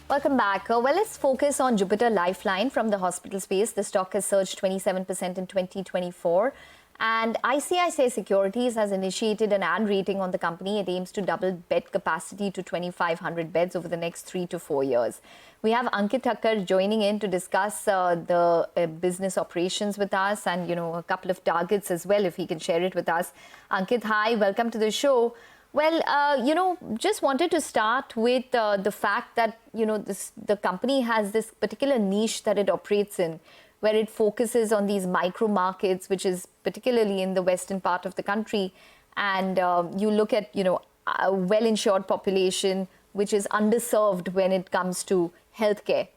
Welcome back. Well, let's focus on Jupiter Lifeline from the hospital space. The stock has surged 27% in 2024. And ICICI Securities has initiated an ad rating on the company. It aims to double bed capacity to 2,500 beds over the next 3 to 4 years. We have Ankit Thakker joining in to discuss the business operations with us and, a couple of targets as well, if he can share it with us. Ankit, hi, welcome to the show. Well, just wanted to start with the fact that, the company has this particular niche that it operates in, where it focuses on these micro markets, which is particularly in the western part of the country. And you look at, a well-insured population, which is underserved when it comes to healthcare.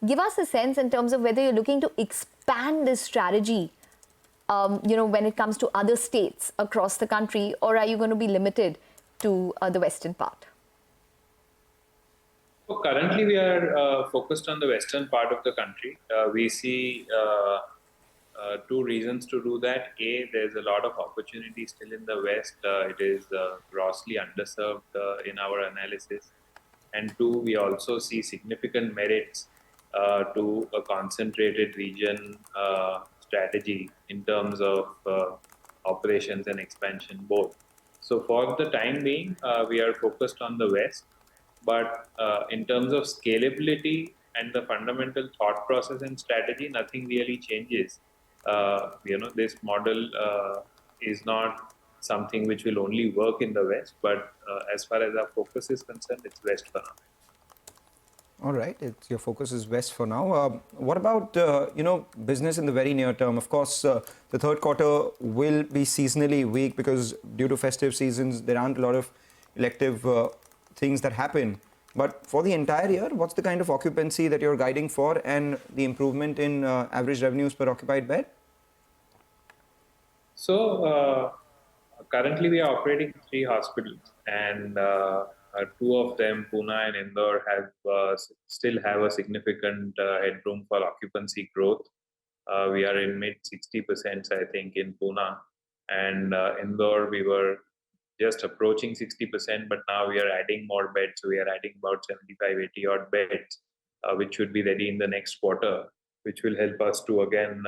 Give us a sense in terms of whether you're looking to expand this strategy, when it comes to other states across the country, or are you going to be limited to the western part? So currently, we are focused on the western part of the country. We see two reasons to do that. A, there's a lot of opportunity still in the west. It is grossly underserved in our analysis. And two, we also see significant merits to a concentrated region strategy in terms of operations and expansion both. So for the time being, we are focused on the west. But in terms of scalability and the fundamental thought process and strategy, nothing really changes. This model is not something which will only work in the west, but as far as our focus is concerned, it's west for now. All right, your focus is west for now. What about, business in the very near term? Of course, the third quarter will be seasonally weak because due to festive seasons, there aren't a lot of elective things that happen. But for the entire year, what's the kind of occupancy that you're guiding for and the improvement in average revenues per occupied bed? So currently we are operating 3 hospitals, and 2 of them, Pune and Indore, still have a significant headroom for occupancy growth. We are in mid 60%, I think, in Pune, and Indore we were just approaching 60%, but now we are adding more beds. So we are adding about 75, 80 odd beds, which should be ready in the next quarter, which will help us to again,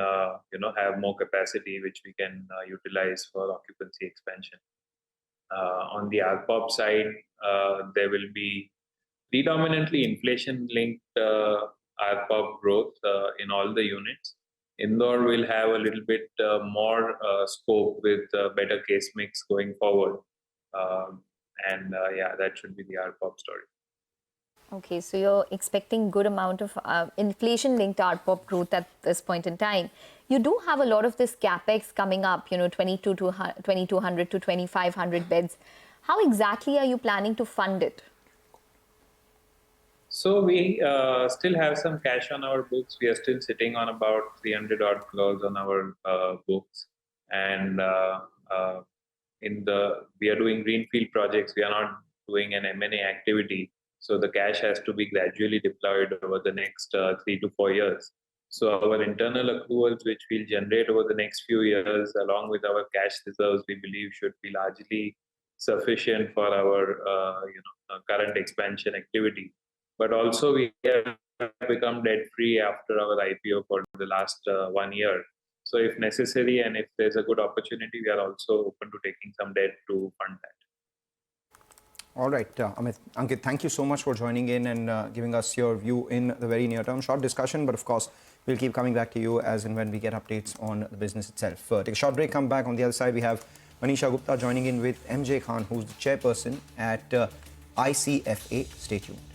have more capacity, which we can utilize for occupancy expansion. On the ARPOB side, there will be predominantly inflation-linked ARPOB growth in all the units. Indore will have a little bit more scope with better case mix going forward. That should be the ARPOB story. Okay, so you're expecting good amount of inflation-linked ARPOB growth at this point in time. You do have a lot of this capex coming up, 2,200 to 2,500 beds. How exactly are you planning to fund it? So we still have some cash on our books. We are still sitting on about 300 odd crores on our books, and we are doing greenfield projects. We are not doing an M&A activity. So the cash has to be gradually deployed over the next 3 to 4 years. So our internal accruals, which we'll generate over the next few years, along with our cash reserves, we believe should be largely sufficient for our current expansion activity. But also we have become debt-free after our IPO for the last 1 year. So if necessary and if there's a good opportunity, we are also open to taking some debt to fund that. All right, Ankit, thank you so much for joining in and giving us your view in the very near term. Short discussion, but of course, we'll keep coming back to you as and when we get updates on the business itself. Take a short break, come back. On the other side, we have Manisha Gupta joining in with MJ Khan, who's the chairperson at ICFA. Stay tuned.